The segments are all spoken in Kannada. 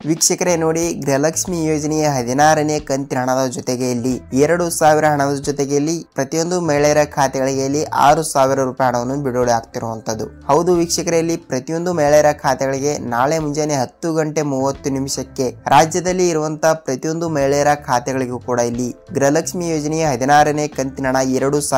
ವೀಕ್ಷಕರೇ ನೋಡಿ, ಗೃಹಲಕ್ಷ್ಮಿ ಯೋಜನೆಯ 16ನೇ ಕಂತಿನ ಹಣದ ಜೊತೆಗೆ ಇಲ್ಲಿ 2,000 ಹಣದ ಜೊತೆಗೆ ಇಲ್ಲಿ ಪ್ರತಿಯೊಂದು ಮಹಿಳೆಯರ ಖಾತೆಗಳಿಗೆ ಇಲ್ಲಿ 6,000 ರೂಪಾಯಿ ಹಣವನ್ನು ಬಿಡುಗಡೆ ಆಗ್ತಿರುವಂತದ್ದು. ಹೌದು ವೀಕ್ಷಕರೇ, ಇಲ್ಲಿ ಪ್ರತಿಯೊಂದು ಮಹಿಳೆಯರ ಖಾತೆಗಳಿಗೆ ನಾಳೆ ಮುಂಜಾನೆ 10 ಗಂಟೆ 30 ನಿಮಿಷಕ್ಕೆ ರಾಜ್ಯದಲ್ಲಿ ಇರುವಂತಹ ಪ್ರತಿಯೊಂದು ಮಹಿಳೆಯರ ಖಾತೆಗಳಿಗೂ ಕೂಡ ಇಲ್ಲಿ ಗೃಹಲಕ್ಷ್ಮಿ ಯೋಜನೆಯ 16ನೇ ಕಂತಿನ ಹಣ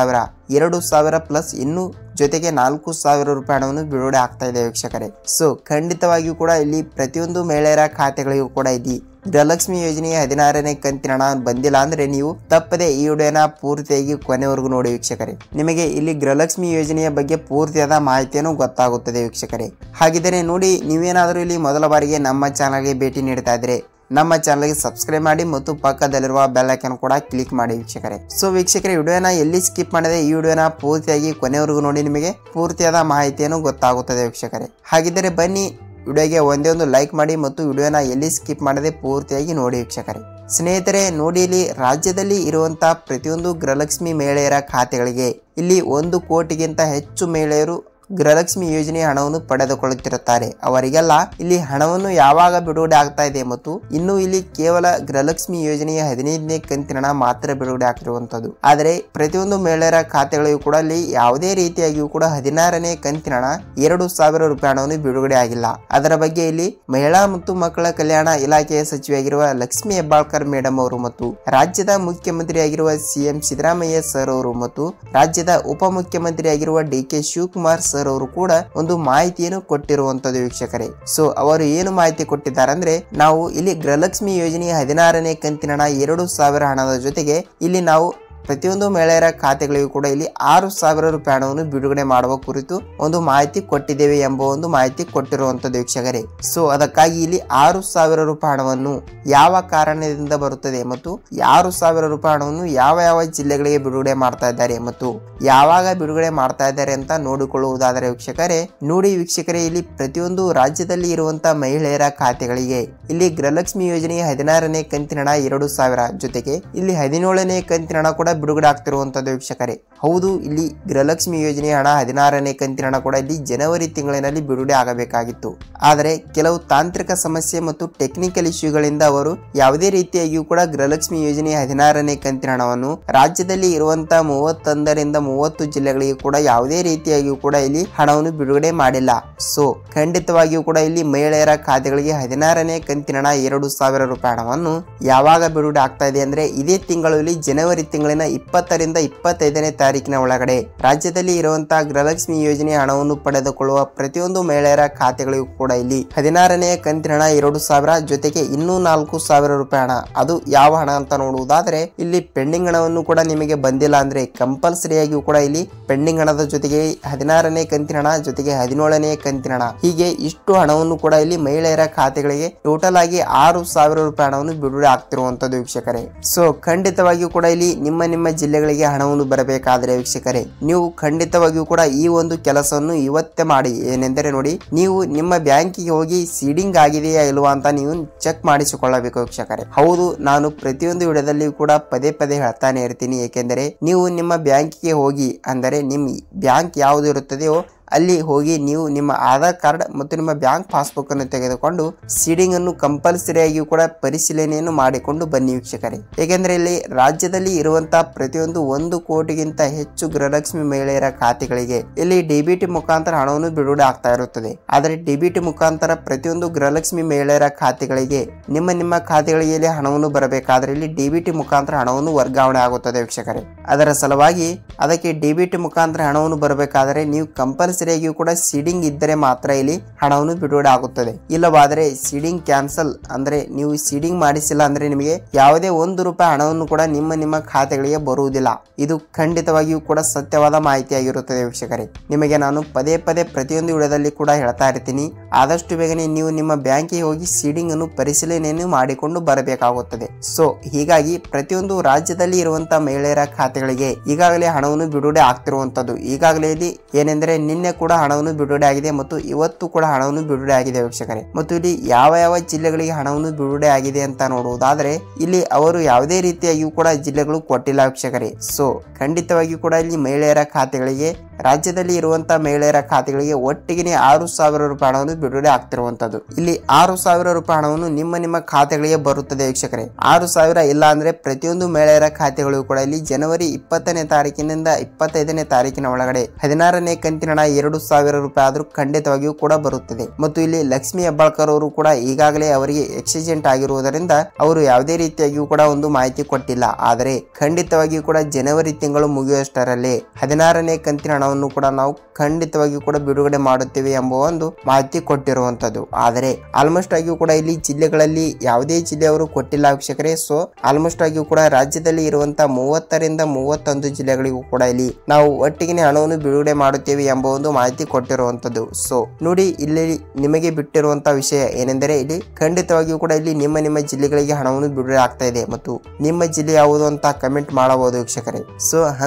2,000 ಪ್ಲಸ್ ಇನ್ನು ಜೊತೆಗೆ 4,000 ರೂಪಾಯಿ ಹಣವನ್ನು ಬಿಡುಗಡೆ ಆಗ್ತಾ ಇದೆ ವೀಕ್ಷಕರೇ. ಸೊ ಖಂಡಿತವಾಗಿಯೂ ಕೂಡ ಇಲ್ಲಿ ಪ್ರತಿಯೊಂದು ಮಹಿಳೆಯರ ಖಾತೆಗಳಿಗೂ ಕೂಡ ಇಲ್ಲಿ ಗೃಹಲಕ್ಷ್ಮಿ ಯೋಜನೆಯ 16ನೇ ಕಂತಿನ ಹಣ ಬಂದಿಲ್ಲ ಅಂದ್ರೆ ನೀವು ತಪ್ಪದೆ ಈ ವಿಡಿಯೋನ ಪೂರ್ತಿಯಾಗಿ ಕೊನೆವರೆಗೂ ನೋಡಿ ವೀಕ್ಷಕರೇ. ನಿಮಗೆ ಇಲ್ಲಿ ಗೃಹಲಕ್ಷ್ಮಿ ಯೋಜನೆಯ ಬಗ್ಗೆ ಪೂರ್ತಿಯಾದ ಮಾಹಿತಿಯನ್ನು ಗೊತ್ತಾಗುತ್ತದೆ ವೀಕ್ಷಕರೇ. ಹಾಗಿದ್ದರೆ ನೋಡಿ, ನೀವೇನಾದರೂ ಇಲ್ಲಿ ಮೊದಲ ಬಾರಿಗೆ ನಮ್ಮ ಚಾನಲ್ಗೆ ಭೇಟಿ ನೀಡ್ತಾ ಇದ್ರೆ ನಮ್ಮ ಚಾನಲ್ಗೆ ಸಬ್ಸ್ಕ್ರೈಬ್ ಮಾಡಿ ಮತ್ತು ಪಕ್ಕದಲ್ಲಿರುವ ಬೆಲ್ ಐಕಾನ್ ಕೂಡ ಕ್ಲಿಕ್ ಮಾಡಿ ವೀಕ್ಷಕರೇ. ಸೊ ವೀಕ್ಷಕರೇ, ವಿಡಿಯೋನ ಎಲ್ಲಿ ಸ್ಕಿಪ್ ಮಾಡಿದೆ ಈ ವಿಡಿಯೋನ ಪೂರ್ತಿಯಾಗಿ ಕೊನೆವರೆಗೂ ನೋಡಿ, ನಿಮಗೆ ಪೂರ್ತಿಯಾದ ಮಾಹಿತಿಯನ್ನು ಗೊತ್ತಾಗುತ್ತದೆ ವೀಕ್ಷಕರೇ. ಹಾಗಿದ್ದರೆ ಬನ್ನಿ ವಿಡಿಯೋಗೆ ಒಂದೇ ಒಂದು ಲೈಕ್ ಮಾಡಿ ಮತ್ತು ವಿಡಿಯೋನ ಎಲ್ಲಿ ಸ್ಕಿಪ್ ಮಾಡದೆ ಪೂರ್ತಿಯಾಗಿ ನೋಡಿ ವೀಕ್ಷಕರೇ. ಸ್ನೇಹಿತರೆ ನೋಡಿ, ಇಲ್ಲಿ ರಾಜ್ಯದಲ್ಲಿ ಇರುವಂತಹ ಪ್ರತಿಯೊಂದು ಗೃಹಲಕ್ಷ್ಮಿ ಮಹಿಳೆಯರ ಖಾತೆಗಳಿಗೆ ಇಲ್ಲಿ 1 ಕೋಟಿಗಿಂತ ಹೆಚ್ಚು ಮಹಿಳೆಯರು ಗೃಹಲಕ್ಷ್ಮಿ ಯೋಜನೆಯ ಹಣವನ್ನು ಪಡೆದುಕೊಳ್ಳುತ್ತಿರುತ್ತಾರೆ. ಅವರಿಗೆಲ್ಲ ಇಲ್ಲಿ ಹಣವನ್ನು ಯಾವಾಗ ಬಿಡುಗಡೆ ಆಗ್ತಾ ಇದೆ ಮತ್ತು ಇನ್ನು ಇಲ್ಲಿ ಕೇವಲ ಗೃಹಲಕ್ಷ್ಮಿ ಯೋಜನೆಯ 15ನೇ ಕಂತಿನ ಹಣ ಮಾತ್ರ ಬಿಡುಗಡೆ ಆಗ್ತಿರುವಂತದ್ದು. ಆದರೆ ಪ್ರತಿಯೊಂದು ಮಹಿಳೆಯರ ಖಾತೆಗಳಿಗೂ ಕೂಡ ಇಲ್ಲಿ ಯಾವುದೇ ರೀತಿಯಾಗಿಯೂ ಕೂಡ 16ನೇ ಕಂತಿನ ಹಣ 2,000 ರೂಪಾಯಿ ಹಣವನ್ನು ಬಿಡುಗಡೆ ಆಗಿಲ್ಲ. ಅದರ ಬಗ್ಗೆ ಇಲ್ಲಿ ಮಹಿಳಾ ಮತ್ತು ಮಕ್ಕಳ ಕಲ್ಯಾಣ ಇಲಾಖೆಯ ಸಚಿವೆಯಾಗಿರುವ ಲಕ್ಷ್ಮಿ ಹೆಬ್ಬಾಳ್ಕರ್ ಮೇಡಮ್ ಅವರು ಮತ್ತು ರಾಜ್ಯದ ಮುಖ್ಯಮಂತ್ರಿಯಾಗಿರುವ ಸಿಎಂ ಸಿದ್ದರಾಮಯ್ಯ ಸರ್ ಅವರು ಮತ್ತು ರಾಜ್ಯದ ಉಪಮುಖ್ಯಮಂತ್ರಿಯಾಗಿರುವ DK ಶಿವಕುಮಾರ್ ಸರ್ ಅವರು ಕೂಡ ಒಂದು ಮಾಹಿತಿಯನ್ನು ಕೊಟ್ಟಿರುವಂತದ್ದು ವೀಕ್ಷಕರೇ. ಸೊ ಅವರು ಏನು ಮಾಹಿತಿ ಕೊಟ್ಟಿದ್ದಾರೆ ಅಂದ್ರೆ, ನಾವು ಇಲ್ಲಿ ಗೃಹಲಕ್ಷ್ಮಿ ಯೋಜನೆಯ 16ನೇ ಕಂತಿನ ಹಣ 2,000 ಹಣದ ಜೊತೆಗೆ ಇಲ್ಲಿ ನಾವು ಪ್ರತಿಯೊಂದು ಮಹಿಳೆಯರ ಖಾತೆಗಳಿಗೂ ಕೂಡ ಇಲ್ಲಿ 6,000 ರೂಪಾಯಿ ಹಣವನ್ನು ಬಿಡುಗಡೆ ಮಾಡುವ ಕುರಿತು ಒಂದು ಮಾಹಿತಿ ಕೊಟ್ಟಿದ್ದೇವೆ ಎಂಬ ಒಂದು ಮಾಹಿತಿ ಕೊಟ್ಟಿರುವಂತದ್ದು ವೀಕ್ಷಕರೇ. ಸೊ ಅದಕ್ಕಾಗಿ ಇಲ್ಲಿ 6,000 ರೂಪಾಯಿ ಹಣವನ್ನು ಯಾವ ಕಾರಣದಿಂದ ಬರುತ್ತದೆ ಮತ್ತು 6,000 ರೂಪಾಯಿ ಹಣವನ್ನು ಯಾವ ಜಿಲ್ಲೆಗಳಿಗೆ ಬಿಡುಗಡೆ ಮಾಡ್ತಾ ಇದ್ದಾರೆ ಮತ್ತು ಯಾವಾಗ ಬಿಡುಗಡೆ ಮಾಡ್ತಾ ಇದ್ದಾರೆ ಅಂತ ನೋಡಿಕೊಳ್ಳುವುದಾದರೆ ವೀಕ್ಷಕರೇ, ನೋಡಿ ವೀಕ್ಷಕರೇ, ಇಲ್ಲಿ ಪ್ರತಿಯೊಂದು ರಾಜ್ಯದಲ್ಲಿ ಇರುವಂತಹ ಮಹಿಳೆಯರ ಖಾತೆಗಳಿಗೆ ಇಲ್ಲಿ ಗೃಹಲಕ್ಷ್ಮಿ ಯೋಜನೆಯ 16ನೇ ಕಂತಿನ ಹಣ 2,000 ಜೊತೆಗೆ ಇಲ್ಲಿ 17ನೇ ಕಂತಿನ ಹಣ ಕೂಡ ಬಿಡುಗಡೆ ಆಗ್ತಿರುವಂತದ್ದು ವೀಕ್ಷಕರೇ. ಹೌದು, ಇಲ್ಲಿ ಗೃಹಲಕ್ಷ್ಮಿ ಯೋಜನೆಯ ಹಣ 16ನೇ ಕಂತಿನ ಹಣ ಕೂಡ ಇಲ್ಲಿ ಜನವರಿ ತಿಂಗಳಿನಲ್ಲಿ ಬಿಡುಗಡೆ ಆಗಬೇಕಾಗಿತ್ತು. ಆದರೆ ಕೆಲವು ತಾಂತ್ರಿಕ ಸಮಸ್ಯೆ ಮತ್ತು ಟೆಕ್ನಿಕಲ್ ಇಶ್ಯೂಗಳಿಂದ ಅವರು ಯಾವುದೇ ರೀತಿಯಾಗಿಯೂ ಕೂಡ ಗೃಹಲಕ್ಷ್ಮಿ ಯೋಜನೆಯ 16ನೇ ಕಂತಿನ ಹಣವನ್ನು ರಾಜ್ಯದಲ್ಲಿ ಇರುವಂತಹ 31ರಿಂದ 30 ಜಿಲ್ಲೆಗಳಿಗೆ ಕೂಡ ಯಾವುದೇ ರೀತಿಯಾಗಿಯೂ ಕೂಡ ಇಲ್ಲಿ ಹಣವನ್ನು ಬಿಡುಗಡೆ ಮಾಡಿಲ್ಲ. ಸೊ ಖಂಡಿತವಾಗಿಯೂ ಕೂಡ ಇಲ್ಲಿ ಮಹಿಳೆಯರ ಖಾತೆಗಳಿಗೆ 16ನೇ ಕಂತಿನ ಹಣ 2,000 ರೂಪಾಯಿ ಹಣವನ್ನು ಯಾವಾಗ ಬಿಡುಗಡೆ ಆಗ್ತಾ ಇದೆ ಅಂದ್ರೆ ಇದೇ ತಿಂಗಳು ಇಲ್ಲಿ ಜನವರಿ ತಿಂಗಳಿನ 20ರಿಂದ 25ನೇ ತಾರೀಕಿನ ಒಳಗಡೆ ರಾಜ್ಯದಲ್ಲಿ ಇರುವಂತಹ ಗೃಹಲಕ್ಷ್ಮಿ ಯೋಜನೆಯ ಹಣವನ್ನು ಪಡೆದುಕೊಳ್ಳುವ ಪ್ರತಿಯೊಂದು ಮಹಿಳೆಯರ ಖಾತೆಗಳಿಗೂ ಕೂಡ ಇಲ್ಲಿ 16ನೇ ಕಂತಿನ ಹಣ 2,000 ಜೊತೆಗೆ ಇನ್ನೂ 4,000 ರೂಪಾಯಿ ಹಣ. ಅದು ಯಾವ ಹಣ ಅಂತ ನೋಡುವುದಾದ್ರೆ, ಇಲ್ಲಿ ಪೆಂಡಿಂಗ್ ಹಣವನ್ನು ಕೂಡ ನಿಮಗೆ ಬಂದಿಲ್ಲ ಅಂದ್ರೆ ಕಂಪಲ್ಸರಿಯಾಗಿಯೂ ಕೂಡ ಇಲ್ಲಿ ಪೆಂಡಿಂಗ್ ಹಣದ ಜೊತೆಗೆ 16ನೇ ಕಂತಿನ ಹಣ ಜೊತೆಗೆ 17ನೇ ಕಂತಿನ ಹಣ, ಹೀಗೆ ಇಷ್ಟು ಹಣವನ್ನು ಕೂಡ ಇಲ್ಲಿ ಮಹಿಳೆಯರ ಖಾತೆಗಳಿಗೆ ಟೋಟಲ್ ಆಗಿ 6,000 ರೂಪಾಯಿ ಹಣವನ್ನು ಬಿಡುಗಡೆ ಆಗ್ತಿರುವಂತದ್ದು ವೀಕ್ಷಕರೇ. ಸೊ ಖಂಡಿತವಾಗಿಯೂ ಕೂಡ ಇಲ್ಲಿ ನಿಮ್ಮ ಜಿಲ್ಲೆಗಳಿಗೆ ಹಣವನ್ನು ಬರಬೇಕಾದ್ರೆ ವೀಕ್ಷಕರೇ, ನೀವು ಖಂಡಿತವಾಗಿಯೂ ಕೂಡ ಈ ಒಂದು ಕೆಲಸವನ್ನು ಇವತ್ತೇ ಮಾಡಿ. ಏನೆಂದರೆ ನೋಡಿ, ನೀವು ನಿಮ್ಮ ಬ್ಯಾಂಕಿಗೆ ಹೋಗಿ ಸೀಡಿಂಗ್ ಆಗಿದೆಯಾ ಇಲ್ವಾ ಅಂತ ನೀವು ಚೆಕ್ ಮಾಡಿಸಿಕೊಳ್ಳಬೇಕು ವೀಕ್ಷಕರೇ. ಹೌದು, ನಾನು ಪ್ರತಿಯೊಂದು ವಿಡಿಯೋದಲ್ಲಿ ಕೂಡ ಪದೇ ಹೇಳ್ತಾನೆ ಇರ್ತೀನಿ. ಏಕೆಂದರೆ ನೀವು ನಿಮ್ಮ ಬ್ಯಾಂಕಿಗೆ ಹೋಗಿ, ಅಂದರೆ ನಿಮ್ಮ ಬ್ಯಾಂಕ್ ಯಾವುದು ಇರುತ್ತದೆಯೋ ಅಲ್ಲಿ ಹೋಗಿ ನೀವು ನಿಮ್ಮ ಆಧಾರ್ ಕಾರ್ಡ್ ಮತ್ತು ನಿಮ್ಮ ಬ್ಯಾಂಕ್ ಪಾಸ್ಬುಕ್ ಅನ್ನು ತೆಗೆದುಕೊಂಡು ಸೀಡಿಂಗ್ ಅನ್ನು ಕಂಪಲ್ಸರಿಯಾಗಿ ಕೂಡ ಪರಿಶೀಲನೆಯನ್ನು ಮಾಡಿಕೊಂಡು ಬನ್ನಿ ವೀಕ್ಷಕರೇ. ಏಕೆಂದ್ರೆ ಇಲ್ಲಿ ರಾಜ್ಯದಲ್ಲಿ ಇರುವಂತಹ ಪ್ರತಿಯೊಂದು 1 ಕೋಟಿಗಿಂತ ಹೆಚ್ಚು ಗೃಹಲಕ್ಷ್ಮಿ ಮಹಿಳೆಯರ ಖಾತೆಗಳಿಗೆ ಇಲ್ಲಿ ಡಿಬಿಟಿ ಮುಖಾಂತರ ಹಣವನ್ನು ಬಿಡುಗಡೆ ಆಗ್ತಾ ಇರುತ್ತದೆ. ಆದರೆ ಡಿಬಿಟಿ ಮುಖಾಂತರ ಪ್ರತಿಯೊಂದು ಗೃಹಲಕ್ಷ್ಮಿ ಮಹಿಳೆಯರ ಖಾತೆಗಳಿಗೆ ನಿಮ್ಮ ಖಾತೆಗಳಿಗೆ ಇಲ್ಲಿ ಹಣವನ್ನು ಬರಬೇಕಾದ್ರೆ ಇಲ್ಲಿ ಡಿಬಿಟಿ ಮುಖಾಂತರ ಹಣವನ್ನು ವರ್ಗಾವಣೆ ಆಗುತ್ತದೆ ವೀಕ್ಷಕರೇ. ಅದರ ಸಲುವಾಗಿ ಅದಕ್ಕೆ ಡಿಬಿಟಿ ಮುಖಾಂತರ ಹಣವನ್ನು ಬರಬೇಕಾದರೆ ನೀವು ಕಂಪಲ್ಸರಿಯಾಗಿಯೂ ಕೂಡ ಸೀಡಿಂಗ್ ಇದ್ದರೆ ಮಾತ್ರ ಇಲ್ಲಿ ಹಣವನ್ನು ಬಿಡುಗಡೆ ಆಗುತ್ತದೆ. ಇಲ್ಲವಾದರೆ ಸೀಡಿಂಗ್ ಕ್ಯಾನ್ಸಲ್ ಅಂದ್ರೆ ನೀವು ಸೀಡಿಂಗ್ ಮಾಡಿಸಿಲ್ಲ ಅಂದ್ರೆ ನಿಮಗೆ ಯಾವುದೇ 1 ರೂಪಾಯಿ ಹಣವನ್ನು ಕೂಡ ನಿಮ್ಮ ಖಾತೆಗಳಿಗೆ ಬರುವುದಿಲ್ಲ. ಇದು ಖಂಡಿತವಾಗಿಯೂ ಕೂಡ ಸತ್ಯವಾದ ಮಾಹಿತಿಯಾಗಿರುತ್ತದೆ ವೀಕ್ಷಕರೇ. ನಿಮಗೆ ನಾನು ಪದೇ ಪ್ರತಿಯೊಂದು ವಿಡಿಯೋದಲ್ಲಿ ಕೂಡ ಹೇಳ್ತಾ ಇರ್ತೀನಿ, ಆದಷ್ಟು ಬೇಗನೆ ನೀವು ನಿಮ್ಮ ಬ್ಯಾಂಕಿಗೆ ಹೋಗಿ ಸೀಡಿಂಗ್ ಅನ್ನು ಪರಿಶೀಲನೆಯನ್ನು ಮಾಡಿಕೊಂಡು ಬರಬೇಕಾಗುತ್ತದೆ. ಸೊ ಹೀಗಾಗಿ ಪ್ರತಿಯೊಂದು ರಾಜ್ಯದಲ್ಲಿ ಇರುವಂತಹ ಮಹಿಳೆಯರ ಖಾತೆಗಳಿಗೆ ಈಗಾಗಲೇ ಹಣವನ್ನು ಬಿಡುಗಡೆ ಆಗ್ತಿರುವಂತದ್ದು. ಈಗಾಗಲೇ ಇಲ್ಲಿ ಏನೆಂದರೆ ನಿನ್ನೆ ಕೂಡ ಹಣವನ್ನು ಬಿಡುಗಡೆ ಆಗಿದೆ ಮತ್ತು ಇವತ್ತು ಕೂಡ ಹಣವನ್ನು ಬಿಡುಗಡೆ ಆಗಿದೆ ವೀಕ್ಷಕರೇ. ಮತ್ತು ಇಲ್ಲಿ ಯಾವ ಜಿಲ್ಲೆಗಳಿಗೆ ಹಣವನ್ನು ಬಿಡುಗಡೆ ಆಗಿದೆ ಅಂತ ನೋಡುವುದಾದ್ರೆ ಇಲ್ಲಿ ಅವರು ಯಾವುದೇ ರೀತಿಯಾಗಿಯೂ ಕೂಡ ಜಿಲ್ಲೆಗಳು ಕೊಟ್ಟಿಲ್ಲ ವೀಕ್ಷಕರೇ. ಸೊ ಖಂಡಿತವಾಗಿಯೂ ಕೂಡ ಇಲ್ಲಿ ಮಹಿಳೆಯರ ಖಾತೆಗಳಿಗೆ ರಾಜ್ಯದಲ್ಲಿ ಇರುವಂತಹ ಮಹಿಳೆಯರ ಖಾತೆಗಳಿಗೆ ಒಟ್ಟಿಗೆ 6,000 ರೂಪಾಯಿ ಹಣವನ್ನು ಬಿಡುಗಡೆ ಆಗ್ತಿರುವಂತದ್ದು. ಇಲ್ಲಿ 6,000 ರೂಪಾಯಿ ಹಣವನ್ನು ನಿಮ್ಮ ಖಾತೆಗಳಿಗೆ ಬರುತ್ತದೆ ವೀಕ್ಷಕರೇ. 6,000 ಇಲ್ಲ ಅಂದ್ರೆ ಪ್ರತಿಯೊಂದು ಮಹಿಳೆಯರ ಖಾತೆಗಳು ಕೂಡ ಇಲ್ಲಿ ಜನವರಿ 20ನೇ ತಾರೀಕಿನಿಂದ 25ನೇ ತಾರೀಕಿನ ಒಳಗಡೆ 16ನೇ ಕಂತಿನ ಹಣ 2,000 ರೂಪಾಯಿ ಆದ್ರೂ ಖಂಡಿತವಾಗಿಯೂ ಕೂಡ ಬರುತ್ತದೆ. ಮತ್ತು ಇಲ್ಲಿ ಲಕ್ಷ್ಮಿ ಹೆಬ್ಬಾಳ್ಕರ್ ಅವರು ಕೂಡ ಈಗಾಗಲೇ ಅವರಿಗೆ ಎಕ್ಸಿಡೆಂಟ್ ಆಗಿರುವುದರಿಂದ ಅವರು ಯಾವುದೇ ರೀತಿಯಾಗಿಯೂ ಕೂಡ ಒಂದು ಮಾಹಿತಿ ಕೊಟ್ಟಿಲ್ಲ. ಆದರೆ ಖಂಡಿತವಾಗಿಯೂ ಕೂಡ ಜನವರಿ ತಿಂಗಳು ಮುಗಿಯುವಷ್ಟರಲ್ಲಿ 16ನೇ ಕಂತಿನ ಹಣವನ್ನು ಕೂಡ ನಾವು ಖಂಡಿತವಾಗಿಯೂ ಕೂಡ ಬಿಡುಗಡೆ ಮಾಡುತ್ತೇವೆ ಎಂಬ ಒಂದು ಮಾಹಿತಿ ಕೊಟ್ಟಿರುವಂತದ್ದು. ಆದರೆ ಆಲ್ಮೋಸ್ಟ್ ಆಗಿಯೂ ಕೂಡ ಇಲ್ಲಿ ಜಿಲ್ಲೆಗಳಲ್ಲಿ ಯಾವುದೇ ಜಿಲ್ಲೆಯವರು ಕೊಟ್ಟಿಲ್ಲ ವೀಕ್ಷಕರೇ. ಸೊ ಆಲ್ಮೋಸ್ಟ್ ಆಗಿಯೂ ಕೂಡ ರಾಜ್ಯದಲ್ಲಿ ಇರುವಂತಹ 30ರಿಂದ 31 ಜಿಲ್ಲೆಗಳಿಗೂ ಕೂಡ ಇಲ್ಲಿ ನಾವು ಒಟ್ಟಿಗೆ ಹಣವನ್ನು ಬಿಡುಗಡೆ ಮಾಡುತ್ತೇವೆ ಎಂಬ ಒಂದು ಮಾಹಿತಿ ಕೊಟ್ಟಿರುವಂತದ್ದು. ಸೊ ನೋಡಿ, ಇಲ್ಲಿ ನಿಮಗೆ ಬಿಟ್ಟಿರುವಂತಹ ವಿಷಯ ಏನೆಂದರೆ ಇಲ್ಲಿ ಖಂಡಿತವಾಗಿಯೂ ಕೂಡ ಇಲ್ಲಿ ನಿಮ್ಮ ಜಿಲ್ಲೆಗಳಿಗೆ ಹಣವನ್ನು ಬಿಡುಗಡೆ ಆಗ್ತಾ ಇದೆ ಮತ್ತು ನಿಮ್ಮ ಜಿಲ್ಲೆ ಯಾವುದು ಅಂತ ಕಮೆಂಟ್ ಮಾಡಬಹುದು ವೀಕ್ಷಕರೇ. ಸೊ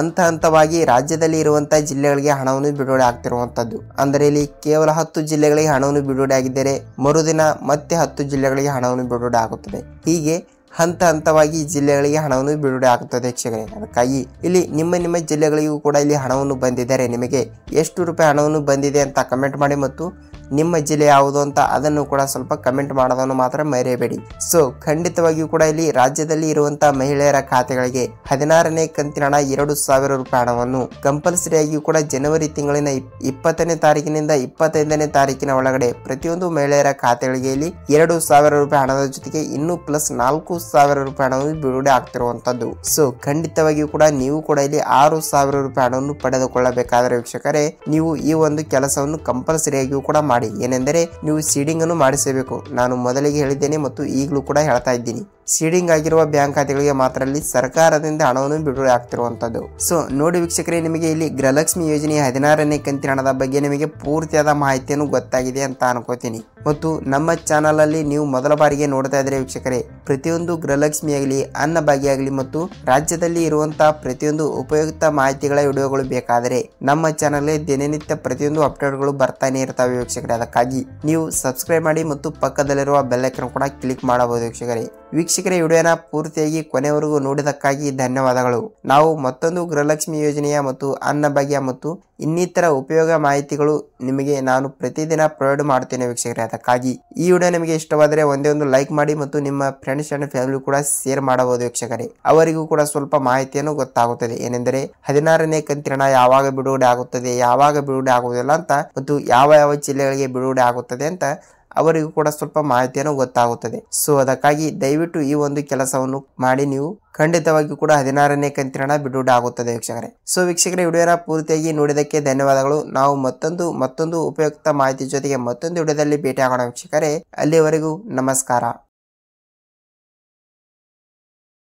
ಹಂತವಾಗಿ ರಾಜ್ಯದಲ್ಲಿ ಇರುವಂತಹ ಜಿಲ್ಲೆಗಳಿಗೆ ಹಣವನ್ನು ಬಿಡುಗಡೆ ಆಗ್ತಿರುವಂತದ್ದು. ಅಂದರೆ ಇಲ್ಲಿ ಕೇವಲ 10 ಜಿಲ್ಲೆಗಳಿಗೆ ಹಣವನ್ನು ಬಿಡುಗಡೆ ಆಗಿದ್ದರೆ ಮರುದಿನ ಮತ್ತೆ 10 ಜಿಲ್ಲೆಗಳಿಗೆ ಹಣವನ್ನು ಬಿಡುಗಡೆ ಆಗುತ್ತದೆ. ಹೀಗೆ ಹಂತವಾಗಿ ಜಿಲ್ಲೆಗಳಿಗೆ ಹಣವನ್ನು ಬಿಡುಗಡೆ ಆಗುತ್ತದೆ ವೀಕ್ಷಕರೇ. ಅದಕ್ಕಾಗಿ ಇಲ್ಲಿ ನಿಮ್ಮ ಜಿಲ್ಲೆಗಳಿಗೂ ಕೂಡ ಇಲ್ಲಿ ಹಣವನ್ನು ಬಂದಿದ್ದಾರೆ. ನಿಮಗೆ ಎಷ್ಟು ರೂಪಾಯಿ ಹಣವನ್ನು ಬಂದಿದೆ ಅಂತ ಕಮೆಂಟ್ ಮಾಡಿ ಮತ್ತು ನಿಮ್ಮ ಜಿಲ್ಲೆ ಯಾವುದು ಅಂತ ಅದನ್ನು ಕೂಡ ಸ್ವಲ್ಪ ಕಮೆಂಟ್ ಮಾಡೋದನ್ನು ಮಾತ್ರ ಮರೆಯಬೇಡಿ. ಸೊ ಖಂಡಿತವಾಗಿಯೂ ಕೂಡ ಇಲ್ಲಿ ರಾಜ್ಯದಲ್ಲಿ ಇರುವಂತಹ ಮಹಿಳೆಯರ ಖಾತೆಗಳಿಗೆ 16ನೇ ಕಂತಿನ ಹಣ 2,000 ರೂಪಾಯಿ ಹಣವನ್ನು ಕಂಪಲ್ಸರಿಯಾಗಿಯೂ ಕೂಡ ಜನವರಿ ತಿಂಗಳಿನ 20ನೇ ತಾರೀಕಿನಿಂದ 25ನೇ ತಾರೀಕಿನ ಒಳಗಡೆ ಪ್ರತಿಯೊಂದು ಮಹಿಳೆಯರ ಖಾತೆಗಳಿಗೆ ಇಲ್ಲಿ 2,000 ರೂಪಾಯಿ ಹಣದ ಜೊತೆಗೆ ಇನ್ನು ಪ್ಲಸ್ 4,000 ರೂಪಾಯಿ ಹಣವನ್ನು ಬಿಡುಗಡೆ ಆಗ್ತಿರುವಂತದ್ದು. ಸೊ ಖಂಡಿತವಾಗಿಯೂ ಕೂಡ ನೀವು ಕೂಡ ಇಲ್ಲಿ 6,000 ರೂಪಾಯಿ ಹಣವನ್ನು ಪಡೆದುಕೊಳ್ಳಬೇಕಾದರೆ ವೀಕ್ಷಕರೇ ನೀವು ಈ ಒಂದು ಕೆಲಸವನ್ನು ಕಂಪಲ್ಸರಿಯಾಗಿಯೂ ಕೂಡ ಮಾಡಿ. ಏನೆಂದರೆ ನೀವು ಸೀಡಿಂಗ್ ಅನ್ನು ಮಾಡಿಸಬೇಕು. ನಾನು ಮೊದಲಿಗೆ ಹೇಳಿದ್ದೇನೆ ಮತ್ತು ಈಗಲೂ ಕೂಡ ಹೇಳ್ತಾ ಇದ್ದೀನಿ. ಸೀಡಿಂಗ್ ಆಗಿರುವ ಬ್ಯಾಂಕ್ ಖಾತೆಗಳಿಗೆ ಮಾತ್ರ ಇಲ್ಲಿ ಸರ್ಕಾರದಿಂದ ಹಣವನ್ನು ಬಿಡುಗಡೆ ಆಗ್ತಿರುವಂತದ್ದು. ಸೊ ನೋಡಿ ವೀಕ್ಷಕರೇ, ನಿಮಗೆ ಇಲ್ಲಿ ಗೃಹಲಕ್ಷ್ಮಿ ಯೋಜನೆಯ 16ನೇ ಕಂತಿನ ಹಣದ ಬಗ್ಗೆ ನಿಮಗೆ ಪೂರ್ತಿಯಾದ ಮಾಹಿತಿಯನ್ನು ಗೊತ್ತಾಗಿದೆ ಅಂತ ಅನ್ಕೋತೀನಿ. ಮತ್ತು ನಮ್ಮ ಚಾನಲ್ ಅಲ್ಲಿ ನೀವು ಮೊದಲ ಬಾರಿಗೆ ನೋಡ್ತಾ ಇದ್ರೆ ವೀಕ್ಷಕರೇ, ಪ್ರತಿಯೊಂದು ಗೃಹಲಕ್ಷ್ಮಿ ಆಗಲಿ ಅನ್ನಭಾಗ್ಯ ಆಗಲಿ ಮತ್ತು ರಾಜ್ಯದಲ್ಲಿ ಇರುವಂತಹ ಪ್ರತಿಯೊಂದು ಉಪಯುಕ್ತ ಮಾಹಿತಿಗಳ ವಿಡಿಯೋಗಳು ಬೇಕಾದರೆ ನಮ್ಮ ಚಾನಲ್ ದಿನನಿತ್ಯ ಪ್ರತಿಯೊಂದು ಅಪ್ಡೇಟ್ಗಳು ಬರ್ತಾನೆ ಇರ್ತವೆ ವೀಕ್ಷಕರೇ. ಅದಕ್ಕಾಗಿ ನೀವು ಸಬ್ಸ್ಕ್ರೈಬ್ ಮಾಡಿ ಮತ್ತು ಪಕ್ಕದಲ್ಲಿರುವ ಬೆಲ್ ಐಕಾನ್ ಕೂಡ ಕ್ಲಿಕ್ ಮಾಡಬಹುದು ವೀಕ್ಷಕರೇ. ವಿಡಿಯೋನ ಪೂರ್ತಿಯಾಗಿ ಕೊನೆವರೆಗೂ ನೋಡಿದಕ್ಕಾಗಿ ಧನ್ಯವಾದಗಳು. ನಾವು ಮತ್ತೊಂದು ಗೃಹಲಕ್ಷ್ಮಿ ಯೋಜನೆಯ ಮತ್ತು ಅನ್ನಭಾಗ್ಯ ಮತ್ತು ಇನ್ನಿತರ ಉಪಯೋಗ ಮಾಹಿತಿಗಳು ನಿಮಗೆ ನಾನು ಪ್ರತಿದಿನ ಪ್ರೊವೈಡ್ ಮಾಡ್ತೇನೆ ವೀಕ್ಷಕರೇ. ಅದಕ್ಕಾಗಿ ಈ ವಿಡಿಯೋ ನಿಮಗೆ ಇಷ್ಟವಾದರೆ ಒಂದೇ ಒಂದು ಲೈಕ್ ಮಾಡಿ ಮತ್ತು ನಿಮ್ಮ ಫ್ರೆಂಡ್ಸ್ ಅಂಡ್ ಫ್ಯಾಮಿಲಿ ಕೂಡ ಶೇರ್ ಮಾಡಬಹುದು ವೀಕ್ಷಕರೇ. ಅವರಿಗೂ ಕೂಡ ಸ್ವಲ್ಪ ಮಾಹಿತಿಯನ್ನು ಗೊತ್ತಾಗುತ್ತದೆ. ಏನೆಂದರೆ 16ನೇ ಕಂತಿನ ಹಣ ಯಾವಾಗ ಬಿಡುಗಡೆ ಆಗುತ್ತದೆ, ಯಾವಾಗ ಬಿಡುಗಡೆ ಆಗುವುದಿಲ್ಲ ಅಂತ ಮತ್ತು ಯಾವ ಜಿಲ್ಲೆಗಳಿಗೆ ಬಿಡುಗಡೆ ಆಗುತ್ತದೆ ಅಂತ ಅವರಿಗೂ ಕೂಡ ಸ್ವಲ್ಪ ಮಾಹಿತಿಯನ್ನು ಗೊತ್ತಾಗುತ್ತದೆ. ಸೊ ಅದಕ್ಕಾಗಿ ದಯವಿಟ್ಟು ಈ ಒಂದು ಕೆಲಸವನ್ನು ಮಾಡಿ. ನೀವು ಖಂಡಿತವಾಗಿಯೂ ಕೂಡ 16ನೇ ಕಂತಿನ ಹಣ ಬಿಡುಗಡೆ ಆಗುತ್ತದೆ ವೀಕ್ಷಕರೇ. ಸೊ ವೀಕ್ಷಕರೇ, ವಿಡಿಯೋನ ಪೂರ್ತಿಯಾಗಿ ನೋಡಿದಕ್ಕೆ ಧನ್ಯವಾದಗಳು. ನಾವು ಮತ್ತೊಂದು ಉಪಯುಕ್ತ ಮಾಹಿತಿ ಜೊತೆಗೆ ಮತ್ತೊಂದು ವಿಡಿಯೋದಲ್ಲಿ ಭೇಟಿ ಆಗೋಣ ವೀಕ್ಷಕರೇ. ಅಲ್ಲಿವರೆಗೂ ನಮಸ್ಕಾರ.